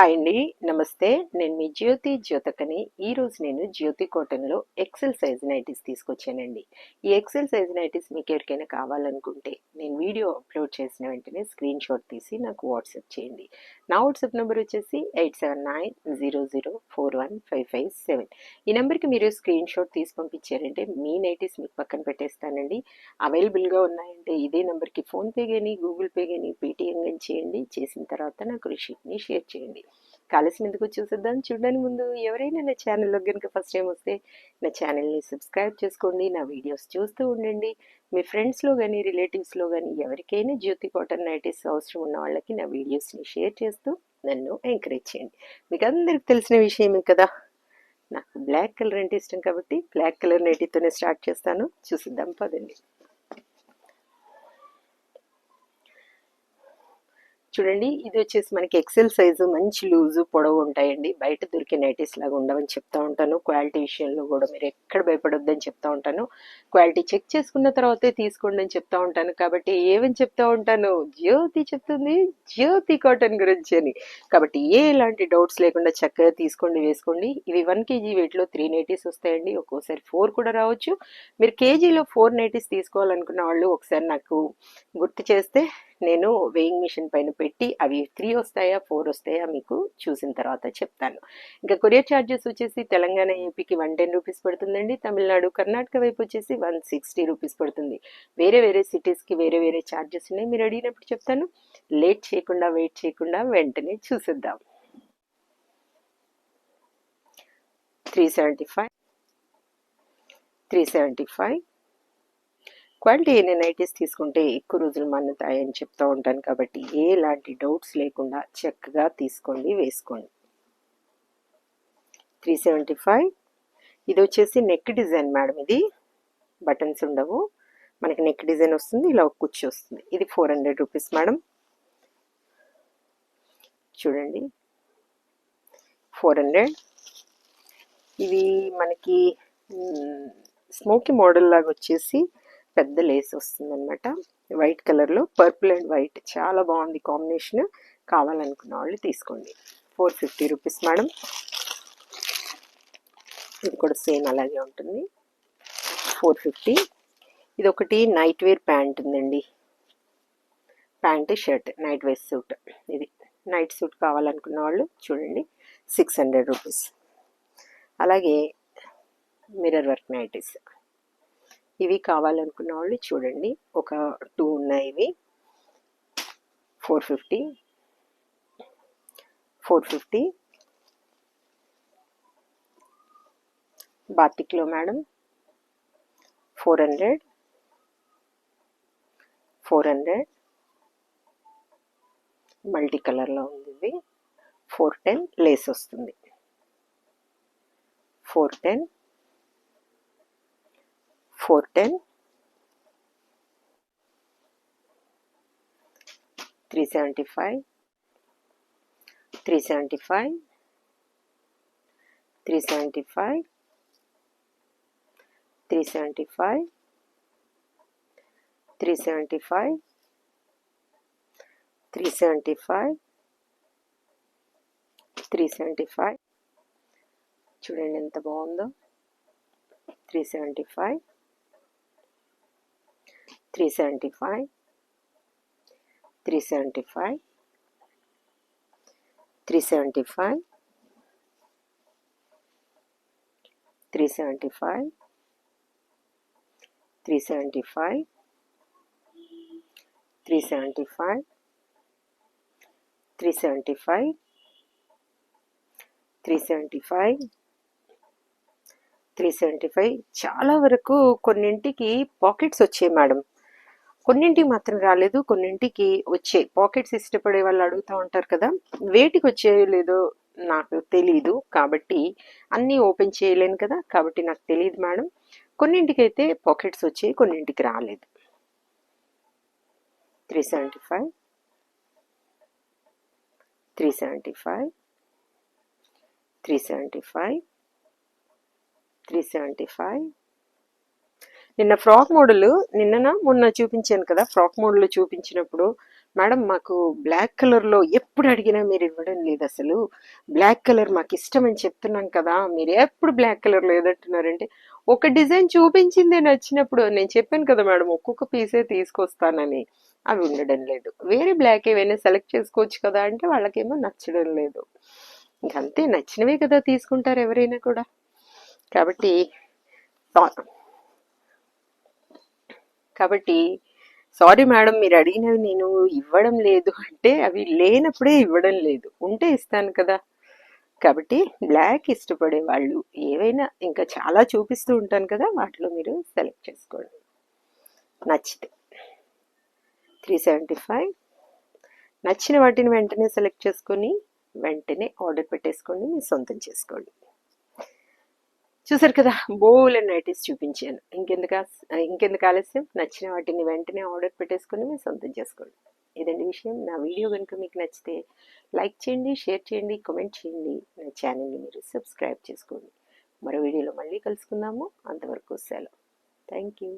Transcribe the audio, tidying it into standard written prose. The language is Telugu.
హాయ్ అండి. నమస్తే. నేను మీ జ్యోతకని. ఈరోజు నేను జ్యోతి కాటన్‌లో ఎక్సెల్ సైజ్ నైటీస్ తీసుకొచ్చానండి. ఈ ఎక్సెల్ సైజ్ నైటీస్ మీకు ఎవరికైనా కావాలనుకుంటే నేను వీడియో అప్లోడ్ చేసిన వెంటనే స్క్రీన్ షాట్ తీసి నాకు వాట్సాప్ చేయండి. నా వాట్సాప్ నెంబర్ వచ్చేసి 8790041557. ఈ నెంబర్కి మీరు స్క్రీన్ షాట్ తీసి పంపించారంటే మీ నైటీస్ మీకు పక్కన పెట్టేస్తానండి. అవైలబుల్గా ఉన్నాయంటే ఇదే నెంబర్కి ఫోన్పే కానీ గూగుల్ పే కానీ పేటిఎం కానీ చేయండి. చేసిన తర్వాత నాకు రిసీప్ట్ని షేర్ చేయండి. కాలసిన ఎందుకు చూసేద్దాం. చూడడానికి ముందు ఎవరైనా నా ఛానల్లో కనుక ఫస్ట్ టైం వస్తే నా ఛానల్ని సబ్స్క్రైబ్ చేసుకోండి. నా వీడియోస్ చూస్తూ ఉండండి. మీ ఫ్రెండ్స్లో కానీ రిలేటివ్స్లో కానీ ఎవరికైనా జ్యోతి కాటన్ నైటీస్ అవసరం ఉన్న వాళ్ళకి నా వీడియోస్ని షేర్ చేస్తూ నన్ను ఎంకరేజ్ చేయండి. మీకు అందరికి తెలిసిన విషయమే కదా, నాకు బ్లాక్ కలర్ అంటే ఇష్టం కాబట్టి బ్లాక్ కలర్ నైటీతోనే స్టార్ట్ చేస్తాను. చూసిద్దాం పదండి. చూడండి, ఇది వచ్చేసి మనకి ఎక్సెల్ సైజు, మంచి లూజు పొడవు ఉంటాయండి. బయట దొరికే నైటీస్ లాగా ఉండవని చెప్తా ఉంటాను. క్వాలిటీ విషయంలో కూడా మీరు ఎక్కడ భయపడొద్దని చెప్తా ఉంటాను. క్వాలిటీ చెక్ చేసుకున్న తర్వాతే తీసుకోండి అని చెప్తా ఉంటాను. కాబట్టి ఏమని చెప్తా ఉంటాను, జ్యోతి చెప్తుంది జ్యోతి కాటన్ గురించి అని. కాబట్టి ఎలాంటి డౌట్స్ లేకుండా చక్కగా తీసుకోండి, వేసుకోండి. ఇవి 1 kg వెయిట్లో 3 నైటీస్ వస్తాయండి. ఒక్కోసారి 4 కూడా రావచ్చు. మీరు కేజీలో 4 నైటీస్ తీసుకోవాలనుకున్న వాళ్ళు ఒకసారి నాకు గుర్తు చేస్తే నేను వెయింగ్ మిషన్ పైన పెట్టి అవి 3 వస్తాయా 4 వస్తాయా మీకు చూసిన తర్వాత చెప్తాను. ఇంకా కొరియర్ ఛార్జెస్ వచ్చేసి తెలంగాణ ఏపీకి 110 రూపీస్ పడుతుందండి. తమిళనాడు కర్ణాటక వైపు వచ్చేసి 160 రూపీస్ పడుతుంది. వేరే వేరే సిటీస్కి వేరే వేరే ఛార్జెస్ ఉన్నాయి. మీరు అడిగినప్పుడు చెప్తాను. వెయిట్ చేయకుండా వెంటనే చూసేద్దాం. 375 క్వాలిటీ అయిన నైటీస్ తీసుకుంటే ఎక్కువ రోజులు మన్నుతాయని చెప్తూ ఉంటాను. కాబట్టి ఎలాంటి డౌట్స్ లేకుండా చక్కగా తీసుకోండి, వేసుకోండి. 375. ఇది వచ్చేసి నెక్ డిజైన్ మేడం. ఇది బటన్స్ ఉండవు, మనకి నెక్ డిజైన్ వస్తుంది. ఇలా ఒక కుర్చీ వస్తుంది. ఇది 400 రూపీస్ మేడం. చూడండి, 400. ఇవి మనకి స్మోకీ మోడల్ లాగా వచ్చేసి పెద్ద లేస్ వస్తుంది అనమాట. వైట్ కలర్లో పర్పుల్ అండ్ వైట్ చాలా బాగుంది కాంబినేషన్. కావాలనుకున్న వాళ్ళు తీసుకోండి. 450 రూపీస్ మేడం. ఇది కూడా సేమ్ అలాగే ఉంటుంది. 450. ఇది ఒకటి నైట్ వేర్ ప్యాంట్ ఉందండి. Pant shirt night wear suit. ఇది నైట్ సూట్ కావాలనుకున్న వాళ్ళు చూడండి, 600 రూపీస్. అలాగే మిర్రర్ వర్క్ నైటీస్ ఇవి కావాలనుకున్న వాళ్ళు చూడండి, ఒక 2 ఉన్నాయి. ఇవి 450. బాతిక్లో మేడం 400. మల్టీ కలర్లో ఉంది. ఇది 410. లేస్ వస్తుంది. 410. 375. 375. 375. 375. 375. 375. 375. చూడండి ఎంత బాగుందో. 375. 375. 375. 375. 375. 375. 375. 375. 375. 375. చాలా వరకు కొన్నింటికి పాకెట్స్ వచ్చాయి మేడం. కొన్నింటికి మాత్రం రాలేదు, కొన్నింటికి వచ్చాయి. పాకెట్స్ ఇష్టపడే వాళ్ళు అడుగుతూ ఉంటారు కదా, వేటికి వచ్చాయో లేదో నాకు తెలీదు. కాబట్టి అన్నీ ఓపెన్ చేయలేను కదా, కాబట్టి నాకు తెలియదు మేడం. కొన్నింటికి అయితే పాకెట్స్ వచ్చాయి, కొన్నింటికి రాలేదు. 375. 375. 375. 375. నిన్న ఫ్రాక్ మోడల్ మొన్న చూపించాను కదా, ఫ్రాక్ మోడల్ చూపించినప్పుడు మేడం మాకు బ్లాక్ కలర్లో ఎప్పుడు అడిగినా మీరు ఇవ్వడం లేదు అసలు. బ్లాక్ కలర్ మాకు ఇష్టం అని చెప్తున్నాం కదా, మీరు ఎప్పుడు బ్లాక్ కలర్లో ఏదంటున్నారంటే, ఒక డిజైన్ చూపించిందే నచ్చినప్పుడు నేను చెప్పాను కదా మేడం, ఒక్కొక్క పీసే తీసుకొస్తానని. అవి ఉండడం లేదు. వేరే బ్లాక్ ఏవైనా సెలెక్ట్ చేసుకోవచ్చు కదా అంటే వాళ్ళకేమో నచ్చడం లేదు. ఇంకంతే, నచ్చినవే కదా తీసుకుంటారు ఎవరైనా కూడా. కాబట్టి కాబట్టి సారీ మేడం, మీరు అడిగినవి నేను ఇవ్వడం లేదు అంటే అవి లేనప్పుడే ఇవ్వడం లేదు, ఉంటే ఇస్తాను కదా. కాబట్టి బ్లాక్ ఇష్టపడే వాళ్ళు ఏవైనా ఇంకా చాలా చూపిస్తూ ఉంటాను కదా, వాటిలో మీరు సెలెక్ట్ చేసుకోండి నచ్చితే. 375. నచ్చిన వాటిని వెంటనే సెలెక్ట్ చేసుకొని వెంటనే ఆర్డర్ పెట్టేసుకోండి, మీ సొంతం చేసుకోండి. చూసారు కదా, బోలెడ్ నైటీస్ చూపించాను. ఇంకెందుకు ఆలస్యం, నచ్చిన వాటిని వెంటనే ఆర్డర్ పెట్టేసుకొని మీరు సొంతం చేసుకోండి. ఇదండి విషయం. నా వీడియో కనుక మీకు నచ్చితే లైక్ చేయండి, షేర్ చేయండి, కామెంట్ చేయండి. నా ఛానల్ని మీరు సబ్స్క్రైబ్ చేసుకోండి. మరో వీడియోలో మళ్ళీ కలుసుకుందాము. అంతవరకు సెలవు. Thank you.